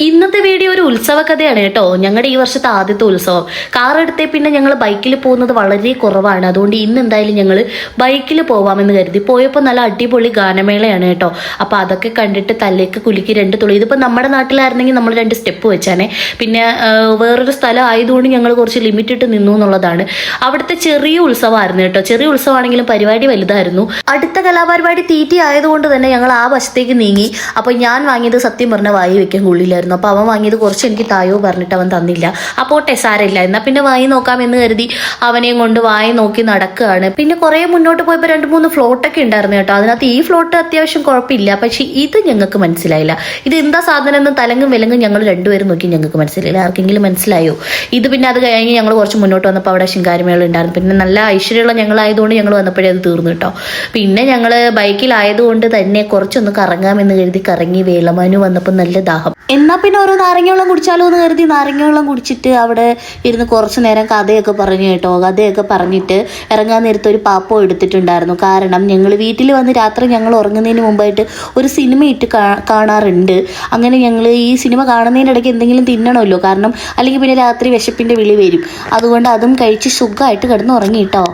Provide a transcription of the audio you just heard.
ഇന്നത്തെ വീഡിയോ ഒരു ഉത്സവ കഥയാണ് കേട്ടോ. ഞങ്ങളുടെ ഈ വർഷത്തെ ആദ്യത്തെ ഉത്സവം. കാർ എടുത്തേ പിന്നെ ഞങ്ങൾ ബൈക്കിൽ പോകുന്നത് വളരെ കുറവാണ്. അതുകൊണ്ട് ഇന്ന് എന്തായാലും ഞങ്ങൾ ബൈക്കിൽ പോവാമെന്ന് കരുതി പോയപ്പോൾ നല്ല അടിപൊളി ഗാനമേളയാണ് കേട്ടോ. അപ്പോൾ അതൊക്കെ കണ്ടിട്ട് തലേക്ക് കുലുക്കി 2 തുള്ളി. ഇതിപ്പോൾ നമ്മുടെ നാട്ടിലായിരുന്നെങ്കിൽ നമ്മൾ 2 സ്റ്റെപ്പ് വെച്ചാനെ. പിന്നെ വേറൊരു സ്ഥലം ആയതുകൊണ്ട് ഞങ്ങൾ കുറച്ച് ലിമിറ്റ് ഇട്ട് നിന്നു എന്നുള്ളതാണ്. അവിടുത്തെ ചെറിയ ഉത്സവമായിരുന്നു കേട്ടോ. ചെറിയ ഉത്സവമാണെങ്കിലും പരിപാടി വലുതായിരുന്നു. അടുത്ത കലാപരിപാടി തീറ്റി ആയതുകൊണ്ട് തന്നെ ഞങ്ങൾ ആ വശത്തേക്ക് നീങ്ങി. അപ്പോൾ ഞാൻ വാങ്ങിയത് സത്യം പറഞ്ഞ വായി വെക്കാൻ കൊള്ളില്ലായിരുന്നു. അപ്പോൾ അവൻ വാങ്ങിയത് കുറച്ച് എനിക്ക് തായോ പറഞ്ഞിട്ട് അവൻ തന്നില്ല. അപ്പോൾ ടെസാരമില്ല, എന്നാൽ പിന്നെ വായി നോക്കാം എന്ന് കരുതി അവനെയും കൊണ്ട് വായി നോക്കി നടക്കുകയാണ്. പിന്നെ കുറേ മുന്നോട്ട് പോയപ്പോൾ 2-3 ഫ്ലോട്ടൊക്കെ ഉണ്ടായിരുന്നു കേട്ടോ. അതിനകത്ത് ഈ ഫ്ലോട്ട് അത്യാവശ്യം കുഴപ്പമില്ല, പക്ഷേ ഇത് ഞങ്ങൾക്ക് മനസ്സിലായില്ല. ഇത് എന്താ സാധനം എന്ന് തലങ്ങും വിലങ്ങും ഞങ്ങൾ രണ്ടുപേരും നോക്കി ഞങ്ങൾക്ക് മനസ്സിലായില്ല. ആർക്കെങ്കിലും മനസ്സിലായോ? ഇത് പിന്നെ അത് കഴിഞ്ഞ് ഞങ്ങൾ കുറച്ച് മുന്നോട്ട് വന്നപ്പോൾ അവിടെ ശിങ്കാരിമേള ഉണ്ടായിരുന്നു. പിന്നെ നല്ല ഐശ്വര്യമുള്ള ഞങ്ങളായതുകൊണ്ട് ഞങ്ങൾ വന്നപ്പോഴേ അത് തീർന്നു കേട്ടോ. പിന്നെ ഞങ്ങൾ ബൈക്കിലായതുകൊണ്ട് തന്നെ കുറച്ചൊന്ന് കറങ്ങാമെന്ന് കരുതി കറങ്ങി. വേളമാനു വന്നപ്പോൾ നല്ല ദാഹം. എന്നാൽ പിന്നെ ഓരോ നാരങ്ങ വെള്ളം കുടിച്ചാലോ എന്ന് കരുതി നാരങ്ങ വെള്ളം കുടിച്ചിട്ട് അവിടെ ഇരുന്ന് കുറച്ച് നേരം കഥയൊക്കെ പറഞ്ഞു കേട്ടോ. കഥയൊക്കെ പറഞ്ഞിട്ട് ഇറങ്ങാൻ നേരത്തെ ഒരു പാപ്പോ എടുത്തിട്ടുണ്ടായിരുന്നു. കാരണം ഞങ്ങൾ വീട്ടിൽ വന്ന് രാത്രി ഞങ്ങൾ ഉറങ്ങുന്നതിന് മുമ്പായിട്ട് ഒരു സിനിമ ഇട്ട് കാണാറുണ്ട്. അങ്ങനെ ഞങ്ങൾ ഈ സിനിമ കാണുന്നതിൻ്റെ ഇടയ്ക്ക് എന്തെങ്കിലും തിന്നണമല്ലോ, കാരണം അല്ലെങ്കിൽ പിന്നെ രാത്രി വിശപ്പിൻ്റെ വിളി വരും. അതുകൊണ്ട് അതും കഴിച്ച് സുഖമായിട്ട് കിടന്ന് ഉറങ്ങി കേട്ടോ.